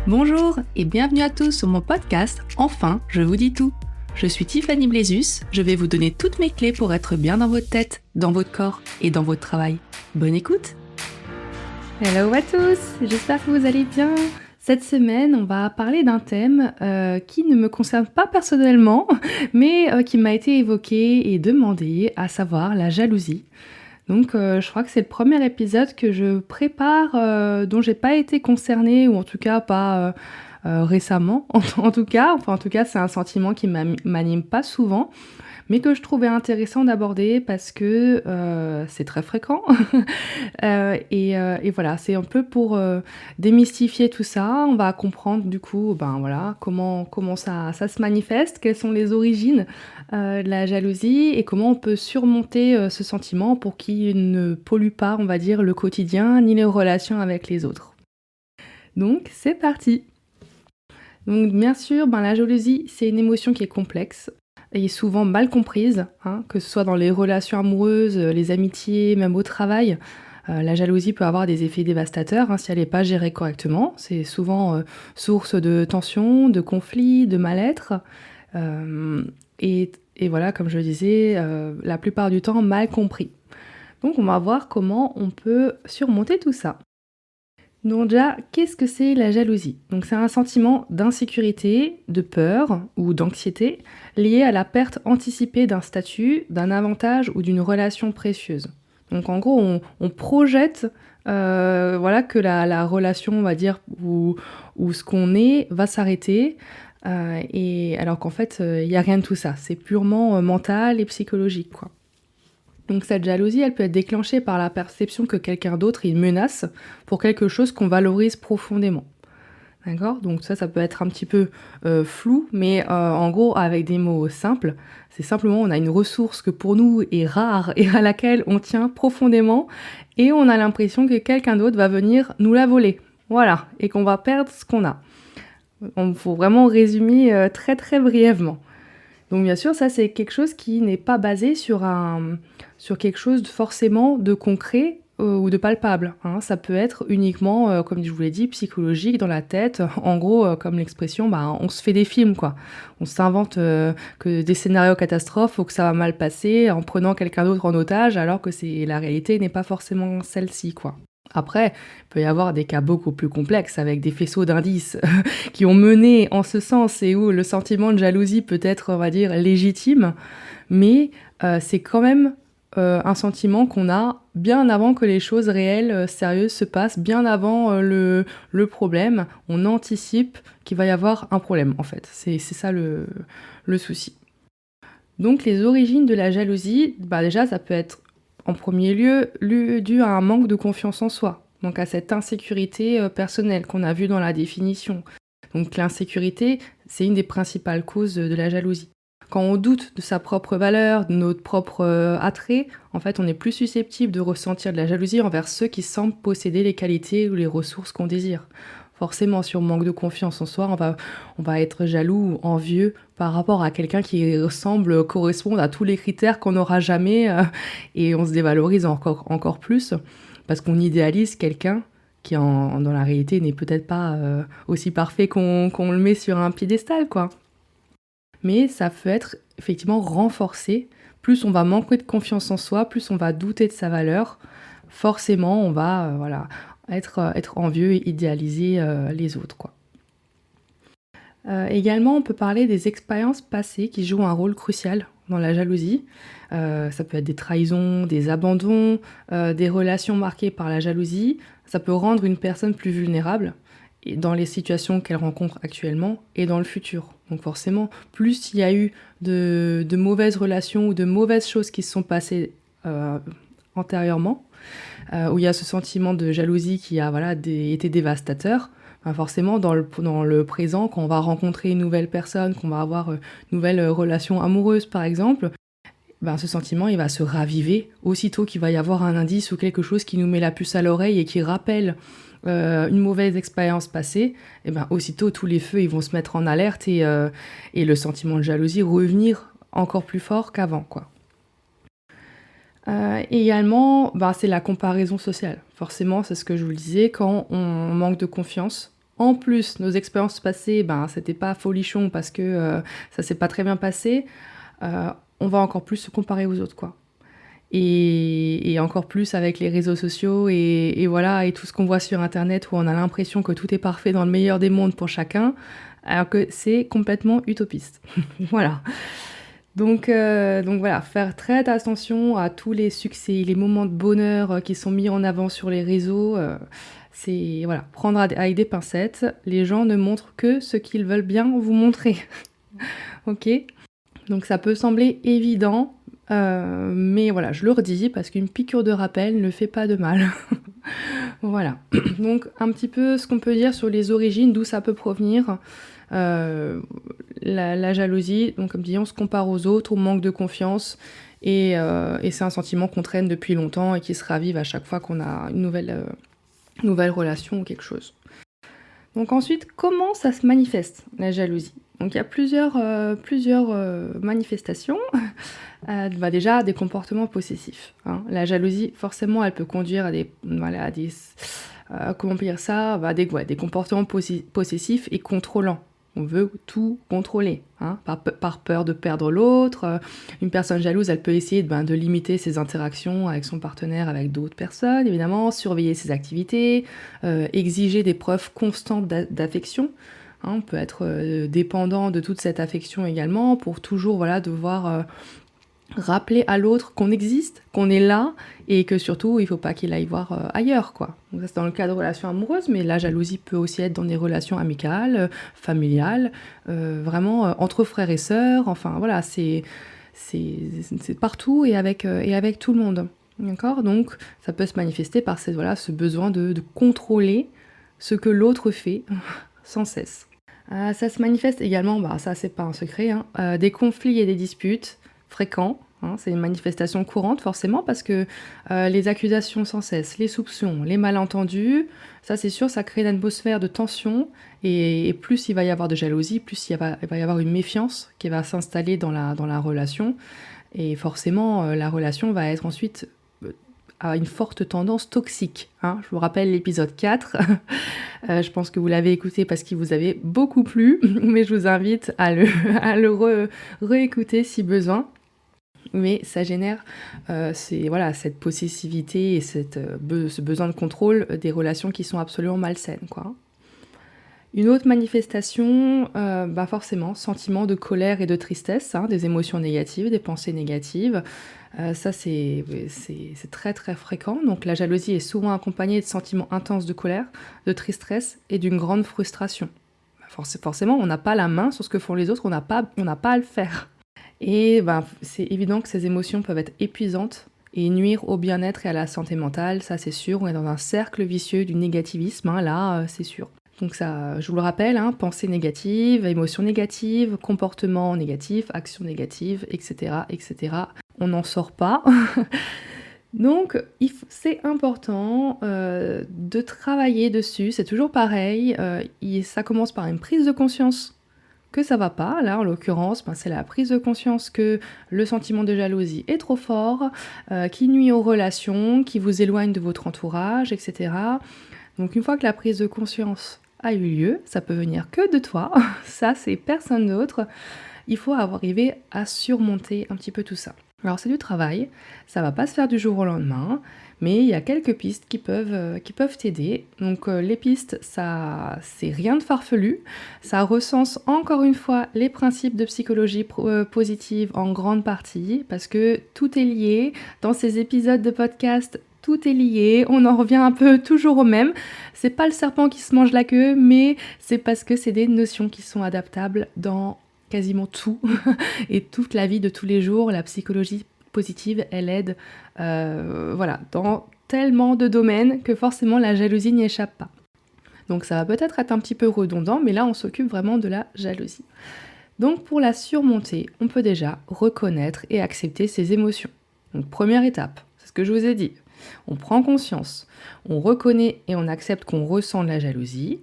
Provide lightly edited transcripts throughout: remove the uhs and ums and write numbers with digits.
Bonjour et bienvenue à tous sur mon podcast Enfin, je vous dis tout. Je suis Tiffany Blézus, je vais vous donner toutes mes clés pour être bien dans votre tête, dans votre corps et dans votre travail. Bonne écoute! Hello à tous, j'espère que vous allez bien. Cette semaine, on va parler d'un thème qui ne me concerne pas personnellement, mais qui m'a été évoqué et demandé, à savoir la jalousie. Donc je crois que c'est le premier épisode que je prépare dont j'ai pas été concernée, ou en tout cas pas récemment. En tout cas, c'est un sentiment qui m'anime pas souvent, mais que je trouvais intéressant d'aborder parce que c'est très fréquent. Et voilà, c'est un peu pour démystifier tout ça. On va comprendre du coup comment ça se manifeste, quelles sont les origines de la jalousie et comment on peut surmonter ce sentiment pour qu'il ne pollue pas, on va dire, le quotidien ni les relations avec les autres. Donc c'est parti. Donc bien sûr, la jalousie, c'est une émotion qui est complexe et souvent mal comprise, que ce soit dans les relations amoureuses, les amitiés, même au travail. La jalousie peut avoir des effets dévastateurs si elle n'est pas gérée correctement. C'est souvent source de tensions, de conflits, de mal-être. Et voilà, comme je le disais, la plupart du temps mal compris. Donc on va voir comment on peut surmonter tout ça. Donc déjà, qu'est-ce que c'est la jalousie? Donc c'est un sentiment d'insécurité, de peur ou d'anxiété lié à la perte anticipée d'un statut, d'un avantage ou d'une relation précieuse. Donc en gros, on projette que la relation, on va dire, ou ce qu'on est va s'arrêter, et alors qu'en fait, il n'y a rien de tout ça. C'est purement mental et psychologique, quoi. Donc cette jalousie, elle peut être déclenchée par la perception que quelqu'un d'autre est une menace pour quelque chose qu'on valorise profondément. D'accord ? Donc ça peut être un petit peu flou, mais en gros, avec des mots simples, c'est simplement on a une ressource que pour nous est rare et à laquelle on tient profondément, et on a l'impression que quelqu'un d'autre va venir nous la voler. Voilà, et qu'on va perdre ce qu'on a. Il faut vraiment résumer très très brièvement. Donc bien sûr, ça c'est quelque chose qui n'est pas basé sur quelque chose forcément de concret ou de palpable. Ça peut être uniquement, comme je vous l'ai dit, psychologique, dans la tête. En gros, comme l'expression, on se fait des films, quoi. On s'invente que des scénarios catastrophes ou que ça va mal passer en prenant quelqu'un d'autre en otage, alors que la réalité n'est pas forcément celle-ci, quoi. Après, il peut y avoir des cas beaucoup plus complexes avec des faisceaux d'indices qui ont mené en ce sens et où le sentiment de jalousie peut être, on va dire, légitime, mais c'est quand même un sentiment qu'on a bien avant que les choses réelles, sérieuses se passent, bien avant le problème. On anticipe qu'il va y avoir un problème, en fait. C'est ça le souci. Donc les origines de la jalousie, déjà ça peut être en premier lieu dû à un manque de confiance en soi, donc à cette insécurité personnelle qu'on a vue dans la définition. Donc l'insécurité, c'est une des principales causes de la jalousie. Quand on doute de sa propre valeur, de notre propre attrait, en fait on est plus susceptible de ressentir de la jalousie envers ceux qui semblent posséder les qualités ou les ressources qu'on désire. Forcément, si on manque de confiance en soi, on va être jaloux ou envieux par rapport à quelqu'un qui semble correspondre à tous les critères qu'on n'aura jamais, et on se dévalorise encore plus parce qu'on idéalise quelqu'un qui dans la réalité n'est peut-être pas aussi parfait qu'on le met sur un piédestal, quoi. Mais ça peut être effectivement renforcé. Plus on va manquer de confiance en soi, plus on va douter de sa valeur. Forcément, on va être envieux et idéaliser les autres, quoi. Également, on peut parler des expériences passées qui jouent un rôle crucial dans la jalousie. Ça peut être des trahisons, des abandons, des relations marquées par la jalousie. Ça peut rendre une personne plus vulnérable dans les situations qu'elle rencontre actuellement et dans le futur. Donc forcément, plus il y a eu de mauvaises relations ou de mauvaises choses qui se sont passées antérieurement, où il y a ce sentiment de jalousie qui a été dévastateur, forcément dans le présent, quand on va rencontrer une nouvelle personne, qu'on va avoir une nouvelle relation amoureuse par exemple, ce sentiment il va se raviver aussitôt qu'il va y avoir un indice ou quelque chose qui nous met la puce à l'oreille et qui rappelle une mauvaise expérience passée. Aussitôt tous les feux ils vont se mettre en alerte et le sentiment de jalousie revenir encore plus fort qu'avant, quoi. Également, c'est la comparaison sociale. Forcément, c'est ce que je vous le disais, quand on manque de confiance en plus nos expériences passées, c'était pas folichon parce que ça s'est pas très bien passé, on va encore plus se comparer aux autres, quoi. Et encore plus avec les réseaux sociaux et voilà, et tout ce qu'on voit sur internet où on a l'impression que tout est parfait dans le meilleur des mondes pour chacun, alors que c'est complètement utopiste. Voilà. Donc voilà, faire très attention à tous les succès, les moments de bonheur qui sont mis en avant sur les réseaux. C'est voilà, prendre avec des pincettes. Les gens ne montrent que ce qu'ils veulent bien vous montrer. Ok? Donc ça peut sembler évident, mais voilà, je le redis parce qu'une piqûre de rappel ne fait pas de mal. Voilà. Donc un petit peu ce qu'on peut dire sur les origines, d'où ça peut provenir. La jalousie, donc comme dit, on se compare aux autres, on manque de confiance et c'est un sentiment qu'on traîne depuis longtemps et qui se ravive à chaque fois qu'on a une nouvelle relation ou quelque chose. Donc ensuite, comment ça se manifeste, la jalousie? Donc il y a plusieurs manifestations. Déjà, des comportements possessifs, hein. La jalousie, forcément, elle peut conduire à comment on peut dire ça? Des comportements possessifs et contrôlants. On veut tout contrôler, hein, par peur de perdre l'autre. Une personne jalouse, elle peut essayer de limiter ses interactions avec son partenaire, avec d'autres personnes, évidemment, surveiller ses activités, exiger des preuves constantes d'affection. Hein, on peut être dépendant de toute cette affection également pour toujours devoir rappeler à l'autre qu'on existe, qu'on est là, et que surtout, il ne faut pas qu'il aille voir ailleurs, quoi. Donc ça, c'est dans le cas de relations amoureuses, mais la jalousie peut aussi être dans des relations amicales, familiales, vraiment entre frères et sœurs, enfin voilà, c'est partout et avec tout le monde. D'accord? Donc ça peut se manifester par ce besoin de contrôler ce que l'autre fait sans cesse. Ça se manifeste également, ça c'est pas un secret, hein, des conflits et des disputes fréquents, hein, c'est une manifestation courante forcément parce que les accusations sans cesse, les soupçons, les malentendus, ça c'est sûr, ça crée une atmosphère de tension et plus il va y avoir de jalousie, plus il va y avoir une méfiance qui va s'installer dans la relation et forcément la relation va être ensuite à une forte tendance toxique, hein. Je vous rappelle l'épisode 4, je pense que vous l'avez écouté parce qu'il vous avait beaucoup plu, mais je vous invite à le réécouter si besoin. Mais ça génère cette possessivité et ce besoin de contrôle des relations qui sont absolument malsaines, quoi. Une autre manifestation, forcément, sentiment de colère et de tristesse, hein, des émotions négatives, des pensées négatives. Ça, c'est très très fréquent. Donc la jalousie est souvent accompagnée de sentiments intenses de colère, de tristesse et d'une grande frustration. Forcément, on n'a pas la main sur ce que font les autres, on n'a pas à le faire. Et c'est évident que ces émotions peuvent être épuisantes et nuire au bien-être et à la santé mentale, ça c'est sûr. On est dans un cercle vicieux du négativisme, hein, là, c'est sûr. Donc ça, je vous le rappelle, hein, pensée négative, émotions négatives, comportement négatif, actions négatives, etc., etc. On n'en sort pas. Donc c'est important de travailler dessus, c'est toujours pareil. Ça commence par une prise de conscience que ça va pas. Là, en l'occurrence, c'est la prise de conscience que le sentiment de jalousie est trop fort, qui nuit aux relations, qui vous éloigne de votre entourage, etc. Donc une fois que la prise de conscience a eu lieu, ça peut venir que de toi, ça c'est personne d'autre, il faut arriver à surmonter un petit peu tout ça. Alors c'est du travail, ça va pas se faire du jour au lendemain, mais il y a quelques pistes qui peuvent t'aider. Donc les pistes, ça c'est rien de farfelu, ça recense encore une fois les principes de psychologie positive en grande partie, parce que tout est lié dans ces épisodes de podcast. Tout est lié, on en revient un peu toujours au même. C'est pas le serpent qui se mange la queue, mais c'est parce que c'est des notions qui sont adaptables dans quasiment tout et toute la vie de tous les jours. La psychologie positive, elle aide dans tellement de domaines que forcément la jalousie n'y échappe pas. Donc ça va peut-être être un petit peu redondant, mais là on s'occupe vraiment de la jalousie. Donc pour la surmonter, on peut déjà reconnaître et accepter ses émotions. Donc première étape, c'est ce que je vous ai dit. On prend conscience, on reconnaît et on accepte qu'on ressent de la jalousie.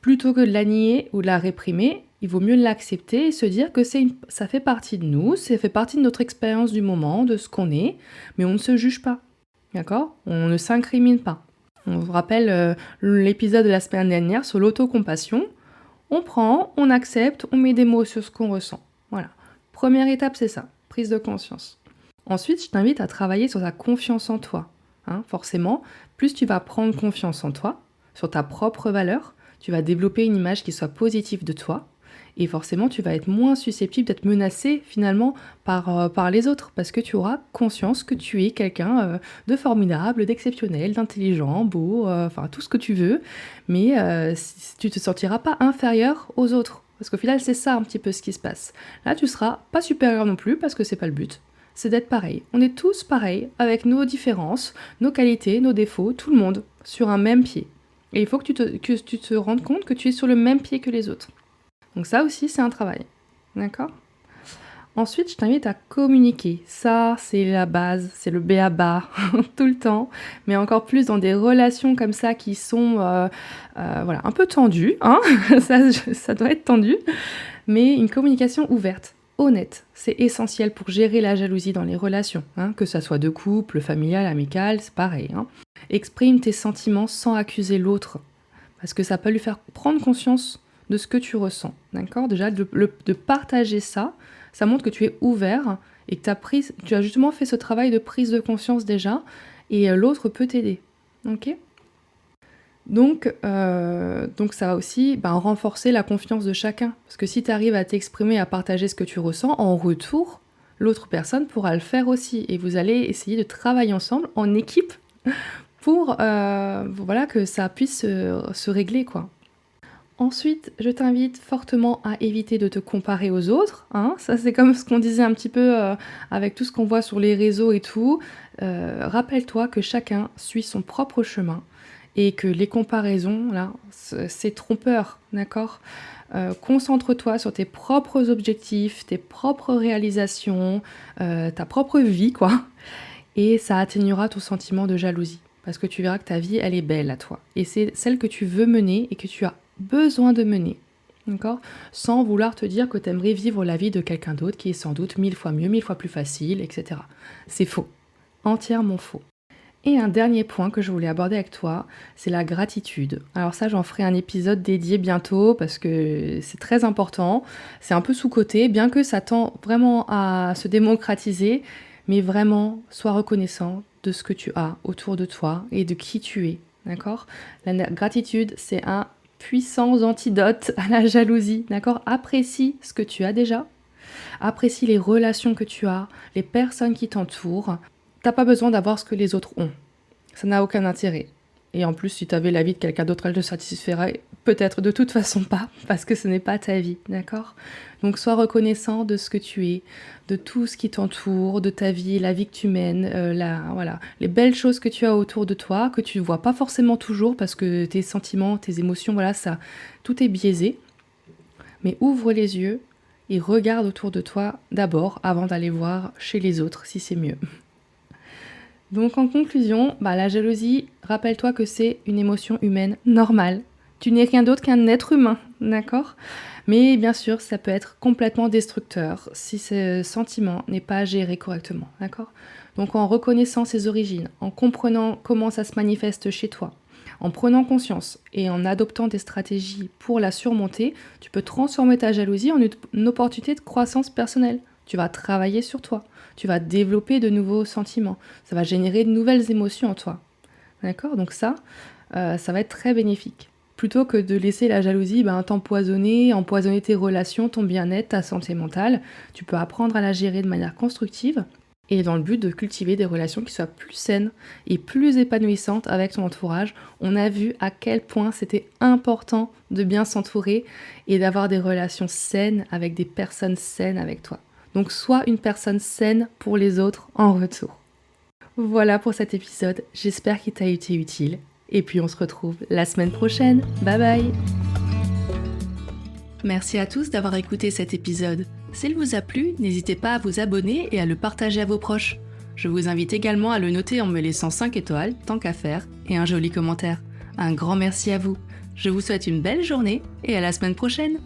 Plutôt que de la nier ou de la réprimer, il vaut mieux l'accepter et se dire que ça fait partie de nous, ça fait partie de notre expérience du moment, de ce qu'on est, mais on ne se juge pas, d'accord? On ne s'incrimine pas. On se rappelle l'épisode de la semaine dernière sur l'autocompassion. On prend, on accepte, on met des mots sur ce qu'on ressent. Voilà. Première étape, c'est ça, prise de conscience. Ensuite, je t'invite à travailler sur ta confiance en toi. Forcément, plus tu vas prendre confiance en toi, sur ta propre valeur, tu vas développer une image qui soit positive de toi. Et forcément, tu vas être moins susceptible d'être menacé finalement par les autres, parce que tu auras conscience que tu es quelqu'un de formidable, d'exceptionnel, d'intelligent, beau, tout ce que tu veux, mais tu te sentiras pas inférieur aux autres, parce qu'au final, c'est ça un petit peu ce qui se passe. Là, tu seras pas supérieur non plus, parce que c'est pas le but, c'est d'être pareil. On est tous pareils, avec nos différences, nos qualités, nos défauts, tout le monde, sur un même pied. Et il faut que tu te rendes compte que tu es sur le même pied que les autres. Donc ça aussi, c'est un travail. D'accord ? Ensuite, je t'invite à communiquer. Ça, c'est la base, c'est le b.a.-ba tout le temps. Mais encore plus dans des relations comme ça qui sont un peu tendues. Ça doit être tendu. Mais une communication ouverte, honnête, c'est essentiel pour gérer la jalousie dans les relations. Que ça soit de couple, familial, amical, c'est pareil. Exprime tes sentiments sans accuser l'autre. Parce que ça peut lui faire prendre conscience de ce que tu ressens, d'accord ? Déjà, de partager ça montre que tu es ouvert et que tu as justement fait ce travail de prise de conscience déjà, et l'autre peut t'aider, ok ? Donc ça va aussi renforcer la confiance de chacun, parce que si tu arrives à t'exprimer, à partager ce que tu ressens, en retour, l'autre personne pourra le faire aussi, et vous allez essayer de travailler ensemble, en équipe, pour que ça puisse se régler, quoi. Ensuite, je t'invite fortement à éviter de te comparer aux autres. Ça, c'est comme ce qu'on disait un petit peu avec tout ce qu'on voit sur les réseaux et tout. Rappelle-toi que chacun suit son propre chemin et que les comparaisons, là, c'est trompeur, d'accord ? Concentre-toi sur tes propres objectifs, tes propres réalisations, ta propre vie, quoi. Et ça atténuera ton sentiment de jalousie. Parce que tu verras que ta vie, elle est belle à toi. Et c'est celle que tu veux mener et que tu as besoin de mener, d'accord ? Sans vouloir te dire que tu aimerais vivre la vie de quelqu'un d'autre qui est sans doute 1000 fois mieux, 1000 fois plus facile, etc. C'est faux, entièrement faux. Et un dernier point que je voulais aborder avec toi, c'est la gratitude. Alors ça, j'en ferai un épisode dédié bientôt parce que c'est très important, c'est un peu sous-coté, bien que ça tend vraiment à se démocratiser, mais vraiment, sois reconnaissant de ce que tu as autour de toi et de qui tu es, d'accord ? La gratitude, c'est un puissant antidote à la jalousie, d'accord ? Apprécie ce que tu as déjà, apprécie les relations que tu as, les personnes qui t'entourent. T'as pas besoin d'avoir ce que les autres ont, ça n'a aucun intérêt. Et en plus, si tu avais la vie de quelqu'un d'autre, elle te satisferait peut-être de toute façon pas, parce que ce n'est pas ta vie, d'accord ? Donc sois reconnaissant de ce que tu es, de tout ce qui t'entoure, de ta vie, la vie que tu mènes, les belles choses que tu as autour de toi, que tu ne vois pas forcément toujours, parce que tes sentiments, tes émotions, ça, tout est biaisé. Mais ouvre les yeux et regarde autour de toi d'abord, avant d'aller voir chez les autres si c'est mieux. Donc en conclusion, la jalousie, rappelle-toi que c'est une émotion humaine normale. Tu n'es rien d'autre qu'un être humain, d'accord ? Mais bien sûr, ça peut être complètement destructeur si ce sentiment n'est pas géré correctement, d'accord ? Donc en reconnaissant ses origines, en comprenant comment ça se manifeste chez toi, en prenant conscience et en adoptant des stratégies pour la surmonter, tu peux transformer ta jalousie en une opportunité de croissance personnelle. Tu vas travailler sur toi, tu vas développer de nouveaux sentiments, ça va générer de nouvelles émotions en toi. D'accord ? Donc ça va être très bénéfique. Plutôt que de laisser la jalousie empoisonner tes relations, ton bien-être, ta santé mentale, tu peux apprendre à la gérer de manière constructive et dans le but de cultiver des relations qui soient plus saines et plus épanouissantes avec ton entourage. On a vu à quel point c'était important de bien s'entourer et d'avoir des relations saines avec des personnes saines avec toi. Donc sois une personne saine pour les autres en retour. Voilà pour cet épisode, j'espère qu'il t'a été utile. Et puis on se retrouve la semaine prochaine. Bye bye. Merci à tous d'avoir écouté cet épisode. S'il vous a plu, n'hésitez pas à vous abonner et à le partager à vos proches. Je vous invite également à le noter en me laissant 5 étoiles, tant qu'à faire, et un joli commentaire. Un grand merci à vous. Je vous souhaite une belle journée et à la semaine prochaine.